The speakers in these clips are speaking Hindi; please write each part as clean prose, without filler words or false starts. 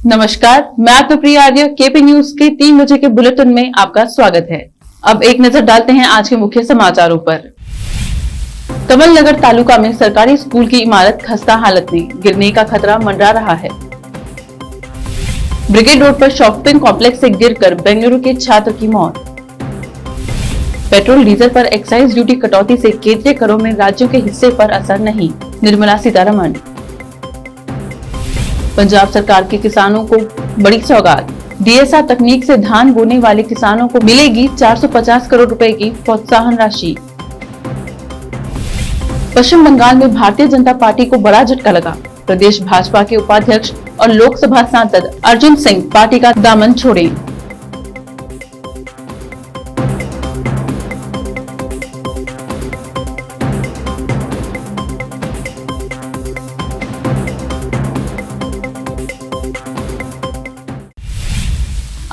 नमस्कार, मैं आत्मप्रिया आर्य। केपी न्यूज के 3 बजे के बुलेटिन में आपका स्वागत है। अब एक नजर डालते हैं आज के मुख्य समाचारों पर। कमल नगर तालुका में सरकारी स्कूल की इमारत खस्ता हालत में, गिरने का खतरा मंडरा रहा है। ब्रिगेड रोड पर शॉपिंग कॉम्प्लेक्स से गिरकर बेंगलुरु के छात्र की मौत। पेट्रोल डीजल पर एक्साइज ड्यूटी कटौती से केंद्रीय करों में राज्यों के हिस्से पर असर नहीं, निर्मला सीतारमण। पंजाब सरकार के किसानों को बड़ी सौगात, डीएसआर तकनीक से धान बोने वाले किसानों को मिलेगी 450 करोड़ रुपए की प्रोत्साहन राशि। पश्चिम बंगाल में भारतीय जनता पार्टी को बड़ा झटका लगा। प्रदेश भाजपा के उपाध्यक्ष और लोकसभा सांसद अर्जुन सिंह पार्टी का दामन छोड़े।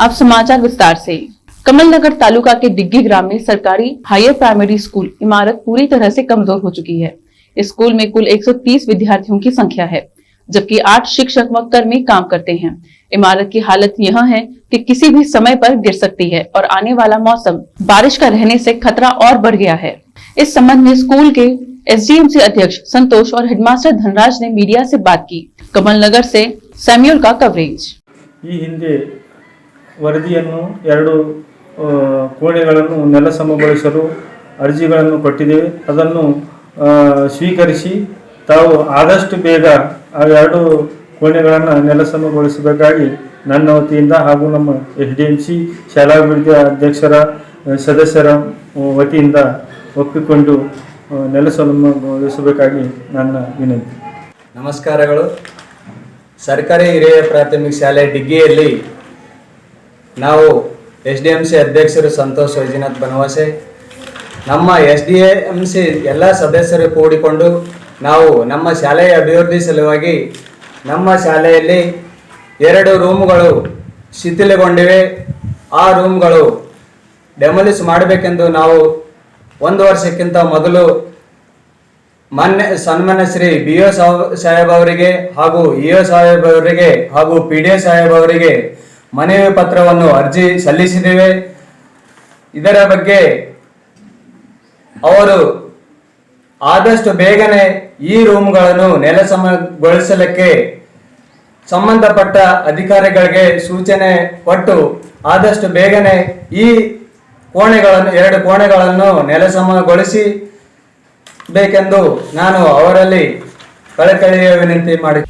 अब समाचार विस्तार से। कमल नगर तालुका के डिग्गी ग्राम में सरकारी हायर प्राइमरी स्कूल इमारत पूरी तरह से कमजोर हो चुकी है। इस स्कूल में कुल 130 विद्यार्थियों की संख्या है, जबकि 8 शिक्षक व कर्मी काम करते हैं। इमारत की हालत यह है कि किसी भी समय पर गिर सकती है और आने वाला मौसम बारिश का रहने से खतरा और बढ़ गया है। इस संबंध में स्कूल के एसडीएमसी अध्यक्ष संतोष और हेडमास्टर धनराज ने मीडिया से बात की। कमल नगर से सैम्यूल का कवरेज। ವರದಿಯನ್ನು 2 ಕೋಣೆಗಳನ್ನು ನೆಲಸಮಗೊಳಿಸಲು ಅರ್ಜಿಗಳನ್ನು ಕೊಟ್ಟಿದ್ದೇವೆ. ಅದನ್ನು ಸ್ವೀಕರಿಸಿ ತಾವು ಆದಷ್ಟು ಬೇಗ ಆ 2 ಕೋಣೆಗಳನ್ನು ನೆಲಸಮಗೊಳಿಸಬೇಕಾಗಿ ನನ್ನ ವತಿಯಿಂದ ಹಾಗೂ ನಮ್ಮ ಎಸ್ಡಿಎಂಸಿ ಶಾಲಾಭಿವೃದ್ಧಿ ಅಧ್ಯಕ್ಷರ ಸದಸ್ಯರ ವತಿಯಿಂದ ಒಪ್ಪಿಕೊಂಡು ನೆಲಸಮಗೊಳಿಸಬೇಕಾಗಿ ನನ್ನ ವಿನಂತಿ. ನಮಸ್ಕಾರಗಳು. ಸರ್ಕಾರಿ ಹಿರಿಯ ಪ್ರಾಥಮಿಕ ಶಾಲೆ ಡಿಗ್ಗಿಯಲ್ಲಿ ನಾವು ಎಸ್ಡಿಎಂಸಿ ಅಧ್ಯಕ್ಷರು ಸಂತೋಷ್ ವೈಜನಾಥ್ ಬನವಾಸೆ, ನಮ್ಮ ಎಸ್ಡಿಎಂಸಿ ಎಲ್ಲ ಸದಸ್ಯರು ಕೂಡಿಕೊಂಡು ನಾವು ನಮ್ಮ ಶಾಲೆಯ ಅಭಿವೃದ್ಧಿ ಸಲುವಾಗಿ ನಮ್ಮ ಶಾಲೆಯಲ್ಲಿ 2 ರೂಮ್ಗಳು ಶಿಥಿಲಗೊಂಡಿವೆ. ಆ ರೂಮ್ಗಳು ಡೆಮೊಲಿಷ್ ಮಾಡಬೇಕೆಂದು ನಾವು 1 ವರ್ಷಕ್ಕಿಂತ ಮೊದಲು ಸನ್ಮಾನ್ಯ ಶ್ರೀ BO ಸಾಹೇಬ್ ಅವರಿಗೆ ಹಾಗೂ EO ಸಾಹೇಬ್ ಅವರಿಗೆ ಹಾಗೂ PDO ಸಾಹೇಬ್ ಅವರಿಗೆ ಮನವಿ ಪತ್ರವನ್ನು ಅರ್ಜಿ ಸಲ್ಲಿಸಿದ್ದೇವೆ. ಇದರ ಬಗ್ಗೆ ಅವರು ಆದಷ್ಟು ಬೇಗನೆ ಈ ರೂಮ್ಗಳನ್ನು ನೆಲಸಮಗೊಳಿಸಲಿಕ್ಕೆ ಸಂಬಂಧಪಟ್ಟ ಅಧಿಕಾರಿಗಳಿಗೆ ಸೂಚನೆ ಕೊಟ್ಟು ಆದಷ್ಟು ಬೇಗನೆ ಈ ಕೋಣೆಗಳನ್ನು 2 ಕೋಣೆಗಳನ್ನು ನೆಲಸಮಗೊಳಿಸಿ ಬೇಕೆಂದು ನಾನು ಅವರಲ್ಲಿ ಕಳಕಳಿಯ ವಿನಂತಿ ಮಾಡಿ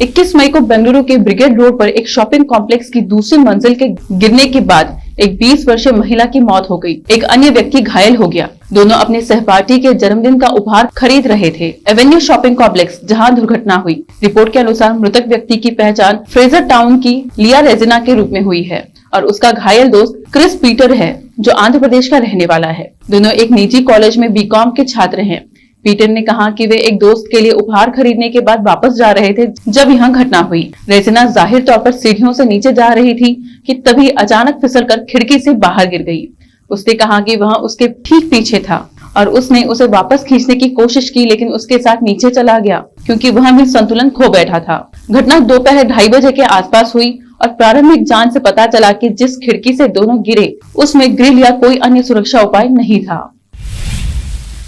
21 मई को बेंगलुरु के ब्रिगेड रोड पर एक शॉपिंग कॉम्प्लेक्स की दूसरी मंजिल के गिरने के बाद एक 20 वर्षीय महिला की मौत हो गई। एक अन्य व्यक्ति घायल हो गया। दोनों अपने सहपाठी के जन्मदिन का उपहार खरीद रहे थे। एवेन्यू शॉपिंग कॉम्प्लेक्स जहां दुर्घटना हुई। रिपोर्ट के अनुसार मृतक व्यक्ति की पहचान फ्रेजर टाउन की लिया रेजिना के रूप में हुई है और उसका घायल दोस्त क्रिस पीटर है, जो आंध्र प्रदेश का रहने वाला है। दोनों एक निजी कॉलेज में बीकॉम के छात्र हैं। पीटर ने कहा कि वे एक दोस्त के लिए उपहार खरीदने के बाद वापस जा रहे थे जब यह घटना हुई। रेजिना जाहिर तौर पर सीढ़ियों से नीचे जा रही थी कि तभी अचानक फिसलकर खिड़की से बाहर गिर गई। उसने कहा कि वह उसके ठीक पीछे था और उसने उसे वापस खींचने की कोशिश की, लेकिन उसके साथ नीचे चला गया क्योंकि वह भी संतुलन खो बैठा था। घटना दोपहर 2:30 बजे के आसपास हुई और प्रारंभिक जांच से पता चला कि जिस खिड़की से दोनों गिरे उसमें ग्रिल या कोई अन्य सुरक्षा उपाय नहीं था।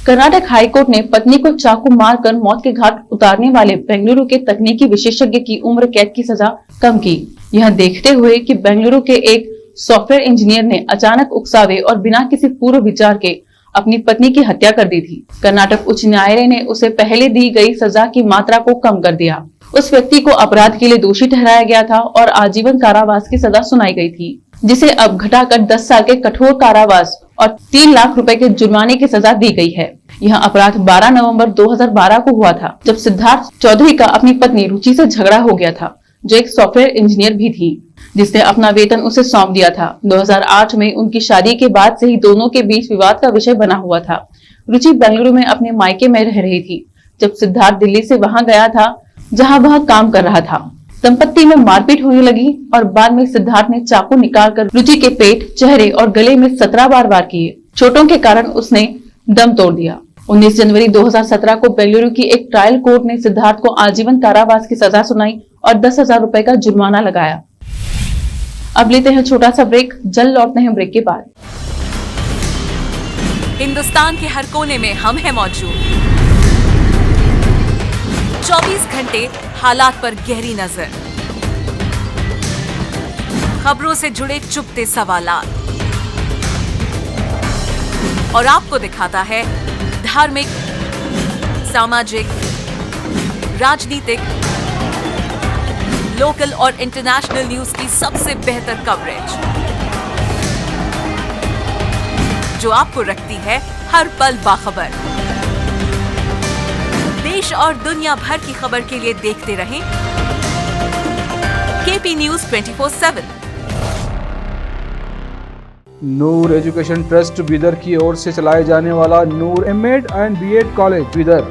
कर्नाटक हाईकोर्ट ने पत्नी को चाकू मारकर मौत के घाट उतारने वाले बेंगलुरु के तकनीकी विशेषज्ञ की उम्र कैद की सजा कम की। यह देखते हुए कि बेंगलुरु के एक सॉफ्टवेयर इंजीनियर ने अचानक उकसावे और बिना किसी पूर्व विचार के अपनी पत्नी की हत्या कर दी थी। कर्नाटक उच्च न्यायालय ने उसे पहले दी गई सजा की मात्रा को कम कर दिया। उस व्यक्ति को अपराध के लिए दोषी ठहराया गया था और आजीवन कारावास की सजा सुनाई गई थी, जिसे अब घटाकर 10 साल के कठोर कारावास और 3 लाख रुपए के जुर्माने की सजा दी गई है। यह अपराध 12 नवंबर 2012 को हुआ था, जब सिद्धार्थ चौधरी का अपनी पत्नी रुचि से झगड़ा हो गया था, जो एक सॉफ्टवेयर इंजीनियर भी थी, जिसने अपना वेतन उसे सौंप दिया था। 2008 में उनकी शादी के बाद से ही दोनों के बीच विवाद का विषय बना हुआ था। रुचि बेंगलुरु में अपने मायके में रह रही थी जब सिद्धार्थ दिल्ली से वहां गया था, जहां वह काम कर रहा था। दंपत्ति में मारपीट होने लगी और बाद में सिद्धार्थ ने चाकू निकालकर रुचि के पेट, चेहरे और गले में 17 बार वार किए। चोटों के कारण उसने दम तोड़ दिया। 19 जनवरी 2017 को बेंगलुरु की एक ट्रायल कोर्ट ने सिद्धार्थ को आजीवन कारावास की सजा सुनाई और 10,000 रुपए का जुर्माना लगाया। अब लेते हैं छोटा सा ब्रेक, जल्द लौटते हैं ब्रेक के बाद। हिंदुस्तान के हर कोने में हम हैं मौजूद। 24 घंटे हालात पर गहरी नजर, खबरों से जुड़े चुपते सवालात, और आपको दिखाता है धार्मिक, सामाजिक, राजनीतिक, लोकल और इंटरनेशनल न्यूज की सबसे बेहतर कवरेज, जो आपको रखती है हर पल बाखबर। देश और दुनिया भर की खबर के लिए देखते रहें KP news 24/7। Noor education trust Bidar की ओर से चलाए जाने वाला Noor MEd and BEd college Bidar,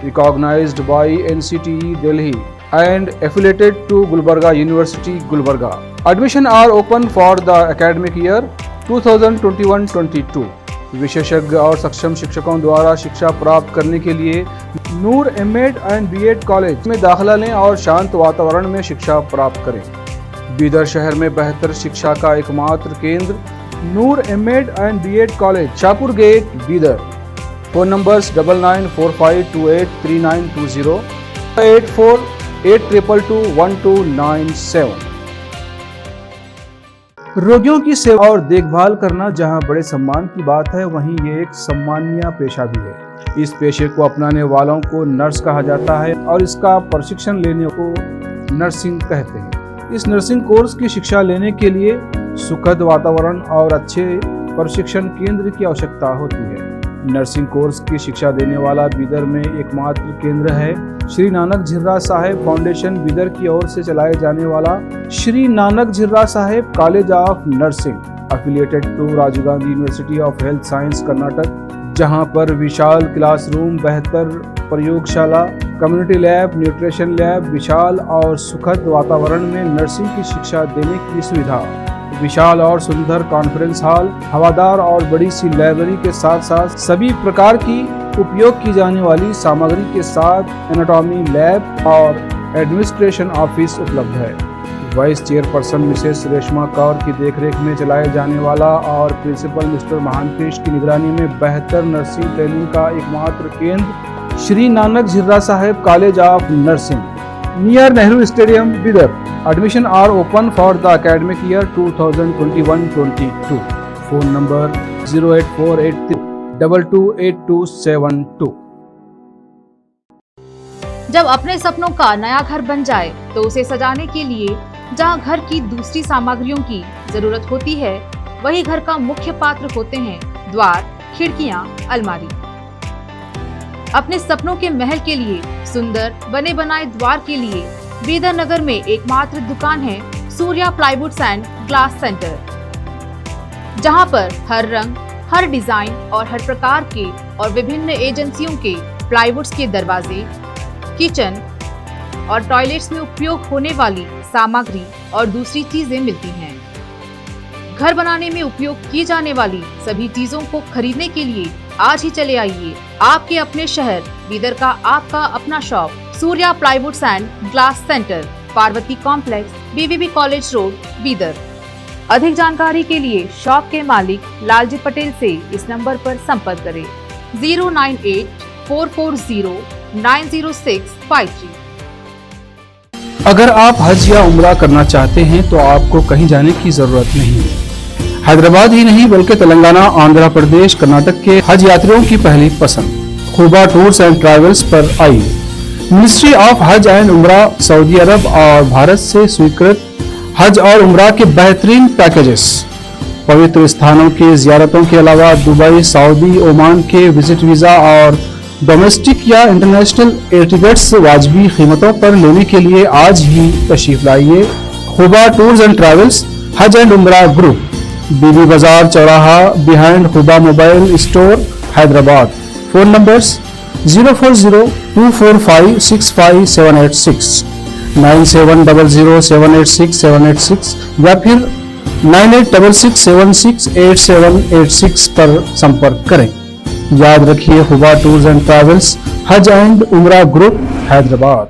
recognised by NCTE Delhi and affiliated to Gulbarga University, Gulbarga. Admission are open for the academic year 2021-22. विशेषज्ञ और सक्षम शिक्षकों द्वारा शिक्षा प्राप्त करने के लिए नूर एमएड एंड बीएड कॉलेज में दाखिला लें और शांत वातावरण में शिक्षा प्राप्त करें। बीदर शहर में बेहतर शिक्षा का एकमात्र केंद्र Noor MEd and BEd college, Shahpur gate, Bidar. Phone numbers 9945283920, 8482221297। रोगियों की सेवा और देखभाल करना जहां बड़े सम्मान की बात है, वहीं ये एक सम्माननीय पेशा भी है। इस पेशे को अपनाने वालों को नर्स कहा जाता है और इसका प्रशिक्षण लेने को नर्सिंग कहते हैं। इस नर्सिंग कोर्स की शिक्षा लेने के लिए सुखद वातावरण और अच्छे प्रशिक्षण केंद्र की आवश्यकता होती है। नर्सिंग कोर्स की शिक्षा देने वाला बीदर में एकमात्र केंद्र है श्री नानक झिर्रा साहेब फाउंडेशन बीदर की ओर से चलाए जाने वाला Shri Nanak Jhirra Saheb college of nursing, affiliated to Rajiv Gandhi university of health science, Karnataka, जहां पर विशाल क्लासरूम, बेहतर प्रयोगशाला, कम्युनिटी लैब, न्यूट्रिशन लैब, विशाल और सुखद वातावरण में नर्सिंग की शिक्षा देने की सुविधा, विशाल और सुंदर कॉन्फ्रेंस हॉल, हवादार और बड़ी सी लाइब्रेरी के साथ साथ सभी प्रकार की उपयोग की जाने वाली सामग्री के साथ एनाटॉमी लैब और एडमिनिस्ट्रेशन ऑफिस उपलब्ध है। Vice chairperson Mrs Reshma Kaur की देखरेख में चलाए जाने वाला और प्रिंसिपल मिस्टर महानकेश की निगरानी में बेहतर नर्सिंग ट्रेनिंग का एकमात्र केंद्र Shri Nanak Jhirra Saheb college of nursing, near Nehru stadium, Bidar. Admission are open for the academic year 2021-22. Phone number 08483228272. जब अपने सपनों का नया घर बन जाए तो उसे सजाने के लिए जहां घर की दूसरी सामग्रियों की जरूरत होती है, वही घर का मुख्य पात्र होते हैं द्वार, खिड़कियां, अलमारी। अपने सपनों के महल के लिए सुंदर बने बनाए द्वार के लिए बीदर नगर में एकमात्र दुकान है Surya plywoods and glass centre, जहां पर हर रंग, हर डिजाइन और हर प्रकार के और विभिन्न एजेंसियों के प्लाईवुड्स के दरवाजे, किचन और टॉयलेट्स में उपयोग होने वाली सामग्री और दूसरी चीजें मिलती हैं। घर बनाने में उपयोग की जाने वाली सभी चीजों को खरीदने के लिए आज ही चले आइए आपके अपने शहर बीदर का आपका अपना shop Surya plywoods and glass centre, Parvati complex, BVB college road, Bidar. अधिक जानकारी के लिए शॉप के मालिक लालजी पटेल से इस नंबर पर संपर्क करें 09844090653। अगर आप हज या उम्रा करना चाहते हैं तो आपको कहीं जाने की जरूरत नहीं है। हैदराबाद ही नहीं बल्कि तेलंगाना, आंध्र प्रदेश, कर्नाटक के हज यात्रियों की पहली पसंद खुबा टूर्स एंड ट्रैवल्स पर आई। मिनिस्ट्री ऑफ हज एंड उम्रा सऊदी अरब और भारत से स्वीकृत हज और उम्रा के बेहतरीन पैकेजेस, पवित्र स्थानों की जियारतों के अलावा दुबई, सऊदी, ओमान के विजिट वीजा और डोमेस्टिक या इंटरनेशनल एयर टिकट्स वाजबी कीमतों पर लेने के लिए आज ही तशरीफ लाइए। खुबा टूर्स एंड ट्रैवल्स, हज एंड उम्रा ग्रुप, बीबी बाजार चौराहा, behind Khuba mobile store, Hyderabad. Phone numbers 04024565786, 9700786786 या फिर 9866768786 पर संपर्क करें। याद रखिए, खुबा टूर्स एंड ट्रैवल्स, हज एंड उम्रा ग्रुप, हैदराबाद।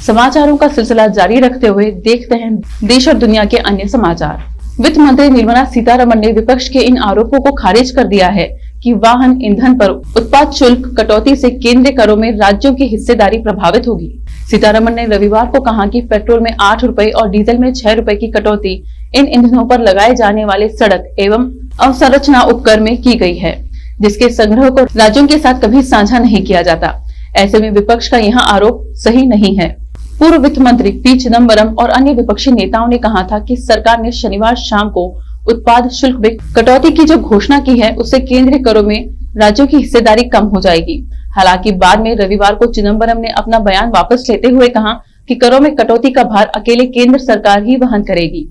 समाचारों का सिलसिला जारी रखते हुए देखते हैं देश और दुनिया के अन्य समाचार। वित्त मंत्री निर्मला सीतारमण ने विपक्ष के इन आरोपों को खारिज कर दिया है कि वाहन ईंधन पर उत्पाद शुल्क कटौती से केंद्रीय करों में राज्यों की हिस्सेदारी प्रभावित होगी। सीतारमण ने रविवार को कहा कि पेट्रोल में 8 रुपए और डीजल में 6 रुपए की कटौती इन ईंधनों पर लगाए जाने वाले सड़क एवं अवसंरचना उपकर में की गई है, जिसके संग्रह को राज्यों के साथ कभी साझा नहीं किया जाता। ऐसे में विपक्ष का यह आरोप सही नहीं है। पूर्व वित्त मंत्री पी चिदम्बरम और अन्य विपक्षी नेताओं ने कहा था कि सरकार ने शनिवार शाम को उत्पाद शुल्क में कटौती की जो घोषणा की है, उससे केंद्रीय करों में राज्यों की हिस्सेदारी कम हो जाएगी। हालांकि बाद में रविवार को चिदम्बरम ने अपना बयान वापस लेते हुए कहा कि करों में कटौती का भार अकेले केंद्र सरकार ही वहन करेगी।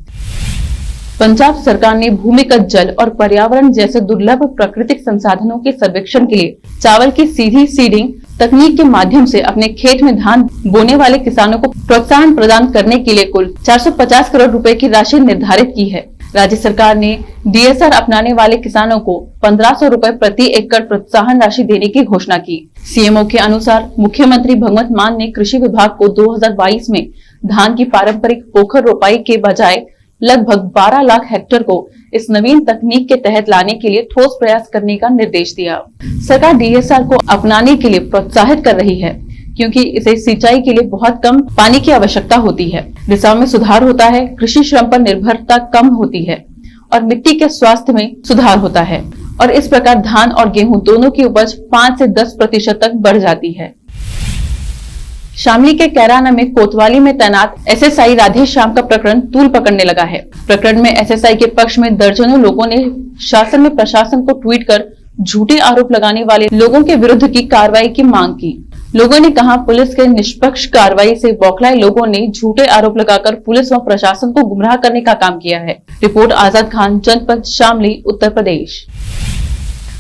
पंजाब सरकार ने भूमिगत जल और पर्यावरण जैसे दुर्लभ प्राकृतिक संसाधनों के सर्वेक्षण के लिए चावल की सीधी सीडिंग तकनीक के माध्यम से अपने खेत में धान बोने वाले किसानों को प्रोत्साहन प्रदान करने के लिए कुल 450 करोड़ रुपए की राशि निर्धारित की है। राज्य सरकार ने डीएसआर अपनाने वाले किसानों को 1500 रुपए प्रति एकड़ प्रोत्साहन राशि देने की घोषणा की। सीएमओ के अनुसार मुख्यमंत्री भगवंत मान ने कृषि विभाग को 2022 में धान की पारंपरिक पोखर रोपाई के बजाय लगभग 12 लाख हेक्टेयर को इस नवीन तकनीक के तहत लाने के लिए ठोस प्रयास करने का निर्देश दिया। सरकार डीएसआर को अपनाने के लिए प्रोत्साहित कर रही है, क्योंकि इसे सिंचाई के लिए बहुत कम पानी की आवश्यकता होती है। रिसाव में सुधार होता है, कृषि श्रम पर निर्भरता कम होती है और मिट्टी के स्वास्थ्य में सुधार होता है और इस प्रकार धान और गेहूं दोनों की उपज 5 से 10% तक बढ़ जाती है। शामली के कैराना में कोतवाली में तैनात एसएसआई राधे श्याम का प्रकरण तूल पकड़ने लगा है। प्रकरण में एसएसआई के पक्ष में दर्जनों लोगों ने शासन में प्रशासन को ट्वीट कर झूठे आरोप लगाने वाले लोगों के विरुद्ध की कार्रवाई की मांग की। लोगों ने कहा, पुलिस के निष्पक्ष कार्रवाई से बौखलाए लोगों ने झूठे आरोप लगाकर पुलिस व प्रशासन को गुमराह करने का काम किया है। रिपोर्ट आजाद खान, जनपद शामली, उत्तर प्रदेश।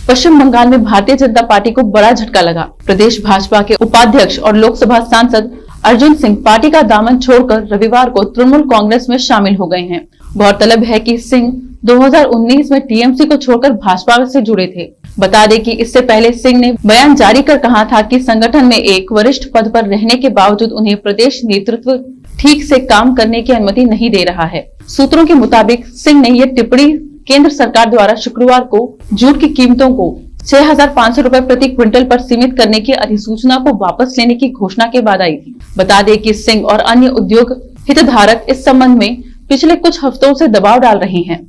पश्चिम बंगाल में भारतीय जनता पार्टी को बड़ा झटका लगा। प्रदेश भाजपा के उपाध्यक्ष और लोकसभा सांसद अर्जुन सिंह पार्टी का दामन छोड़कर रविवार को तृणमूल कांग्रेस में शामिल हो गए हैं। गौरतलब है कि सिंह 2019 में टीएमसी को छोड़कर भाजपा से जुड़े थे। बता दें कि इससे पहले सिंह ने बयान जारी कर कहा था कि संगठन में एक वरिष्ठ पद पर रहने के बावजूद उन्हें प्रदेश नेतृत्व ठीक से काम करने की अनुमति नहीं दे रहा है। सूत्रों के मुताबिक सिंह ने यह टिप्पणी केंद्र सरकार द्वारा शुक्रवार को जूट की कीमतों को 6,500 रुपए प्रति क्विंटल पर सीमित करने की अधिसूचना को वापस लेने की घोषणा के बाद आई थी। बता दें कि सिंह और अन्य उद्योग हितधारक इस संबंध में पिछले कुछ हफ्तों से दबाव डाल रहे हैं।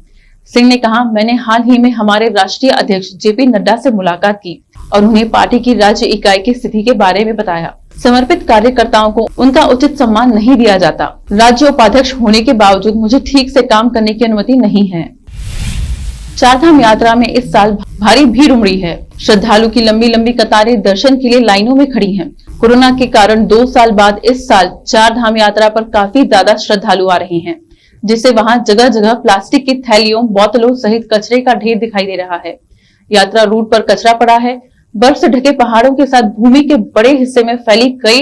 सिंह ने कहा, मैंने हाल ही में हमारे राष्ट्रीय अध्यक्ष जेपी नड्डा से मुलाकात की और उन्हें पार्टी की राज्य इकाई की स्थिति के बारे में बताया। समर्पित कार्यकर्ताओं को उनका उचित सम्मान नहीं दिया जाता। राज्य उपाध्यक्ष होने के बावजूद मुझे ठीक से काम करने की अनुमति नहीं है। चारधाम यात्रा में इस साल भारी भीड़ उमड़ी है। श्रद्धालु की लंबी लंबी कतारें दर्शन के लिए लाइनों में खड़ी हैं। कोरोना के कारण 2 साल बाद इस साल चारधाम यात्रा पर काफी ज्यादा श्रद्धालु आ रहे हैं, जिससे वहां जगह जगह प्लास्टिक की थैलियों, बोतलों सहित कचरे का ढेर दिखाई दे रहा है। यात्रा रूट पर कचरा पड़ा है। बर्फ से ढके पहाड़ों के साथ भूमि के बड़े हिस्से में फैली कई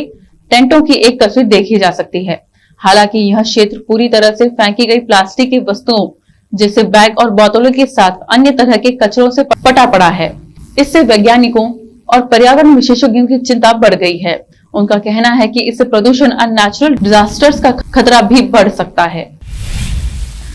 टेंटों की एक तस्वीर देखी जा सकती है। हालांकि यह क्षेत्र पूरी तरह से फेंकी गई प्लास्टिक की वस्तुओं जैसे बैग और बोतलों के साथ अन्य तरह के कचरों से पटा पड़ा है। इससे वैज्ञानिकों और पर्यावरण विशेषज्ञों की चिंता बढ़ गई है। उनका कहना है कि इससे प्रदूषण और नेचुरल डिजास्टर्स का खतरा भी बढ़ सकता है।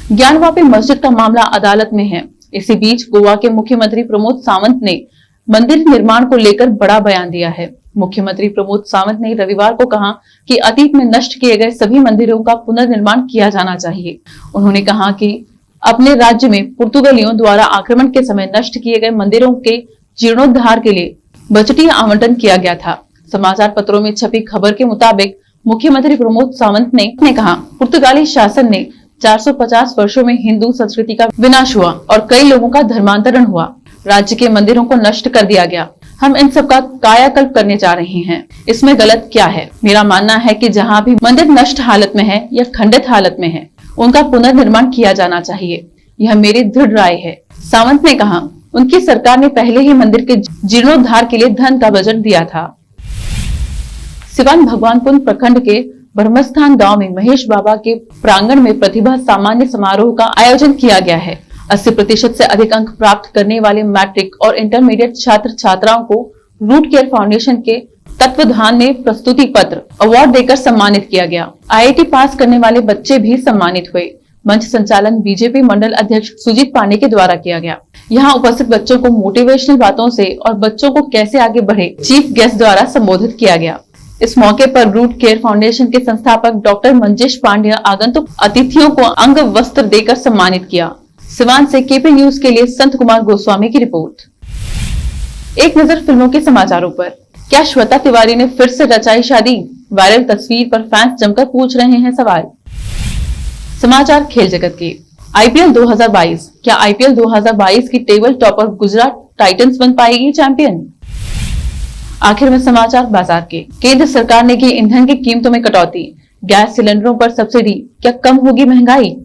ज्ञानवापी मस्जिद का मामला अदालत में है। इसी बीच गोवा के मुख्यमंत्री प्रमोद सावंत ने मंदिर निर्माण को लेकर बड़ा बयान दिया है। मुख्यमंत्री प्रमोद सावंत ने रविवार को कहा कि अतीत में नष्ट किए गए सभी मंदिरों का पुनर्निर्माण किया जाना चाहिए। उन्होंने कहा कि अपने राज्य में पुर्तगालियों द्वारा आक्रमण के समय नष्ट किए गए मंदिरों के जीर्णोद्धार के लिए बजटीय आवंटन किया गया था। समाचार पत्रों में छपी खबर के मुताबिक मुख्यमंत्री प्रमोद सावंत ने कहा, पुर्तगाली शासन ने 450 वर्षों में हिंदू संस्कृति का विनाश हुआ और कई लोगों का धर्मांतरण हुआ। राज्य के मंदिरों को नष्ट कर दिया गया। हम इन सब का कायाकल्प करने जा रहे हैं। इसमें गलत क्या है? मेरा मानना है कि जहाँ भी मंदिर नष्ट हालत में है या खंडित हालत में है, उनका पुनर्निर्माण किया जाना चाहिए। यह मेरी दृढ़ राय है। सावंत ने कहा, उनकी सरकार ने पहले ही मंदिर के जीर्णोद्धार के लिए धन का बजट दिया था। सिवान भगवानपुर प्रखंड के ब्रह्मस्थान गांव में महेश बाबा के प्रांगण में प्रतिभा सामान्य समारोह का आयोजन किया गया है। 80% से अधिक अंक प्राप्त करने वाले मैट्रिक और इंटरमीडिएट छात्र छात्राओं को रूट केयर फाउंडेशन के तत्वधान ने प्रस्तुति पत्र अवार्ड देकर सम्मानित किया गया। IIT पास करने वाले बच्चे भी सम्मानित हुए। मंच संचालन बीजेपी मंडल अध्यक्ष सुजीत पांडे के द्वारा किया गया। यहाँ उपस्थित बच्चों को मोटिवेशनल बातों से और बच्चों को कैसे आगे बढ़े चीफ गेस्ट द्वारा संबोधित किया गया। इस मौके पर रूट केयर फाउंडेशन के संस्थापक डॉक्टर मंजेश पांड्या आगंतुक अतिथियों को अंग वस्त्र देकर सम्मानित किया। सिवान से केपी न्यूज के लिए संत कुमार गोस्वामी की रिपोर्ट। एक नजर फिल्मों के समाचारों पर। क्या श्वेता तिवारी ने फिर से रचाई शादी? वायरल तस्वीर पर फैंस जमकर पूछ रहे हैं सवाल। समाचार खेल जगत के। IPL 2022। क्या IPL 2022 की टेबल टॉपर गुजरात टाइटंस बन पाएगी चैंपियन? आखिर में समाचार बाजार के। केंद्र सरकार ने की ईंधन की कीमतों में कटौती। गैस सिलेंडरों पर सब्सिडी। क्या कम होगी महंगाई?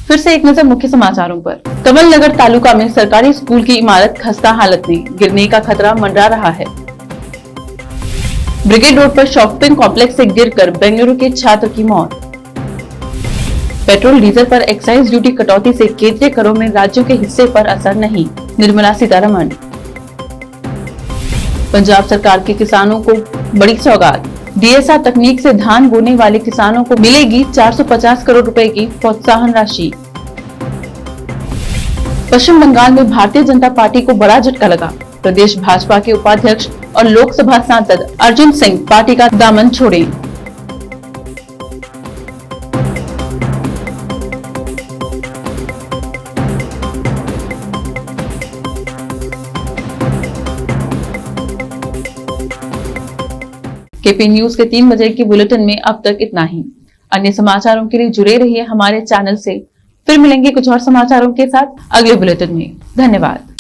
फिर से एक नजर मुख्य समाचारों पर। कमल नगर तालुका में सरकारी स्कूल की इमारत खस्ता हालत में, गिरने का खतरा मंडरा रहा है। ब्रिगेड रोड पर शॉपिंग कॉम्प्लेक्स से गिरकर बेंगलुरु के छात्र की मौत। पेट्रोल डीजल पर एक्साइज ड्यूटी कटौती से केंद्रीय करों में राज्यों के हिस्से पर असर नहीं, निर्मला सीतारमण। पंजाब सरकार के किसानों को बड़ी सौगात। DSR तकनीक से धान बोने वाले किसानों को मिलेगी 450 करोड़ रुपए की प्रोत्साहन राशि। पश्चिम बंगाल में भारतीय जनता पार्टी को बड़ा झटका लगा। प्रदेश भाजपा के उपाध्यक्ष और लोकसभा सांसद अर्जुन सिंह पार्टी का दामन छोड़े। केपी न्यूज के 3 बजे की बुलेटिन में अब तक इतना ही। अन्य समाचारों के लिए जुड़े रहिए हमारे चैनल से। फिर मिलेंगे कुछ और समाचारों के साथ अगले बुलेटिन में। धन्यवाद।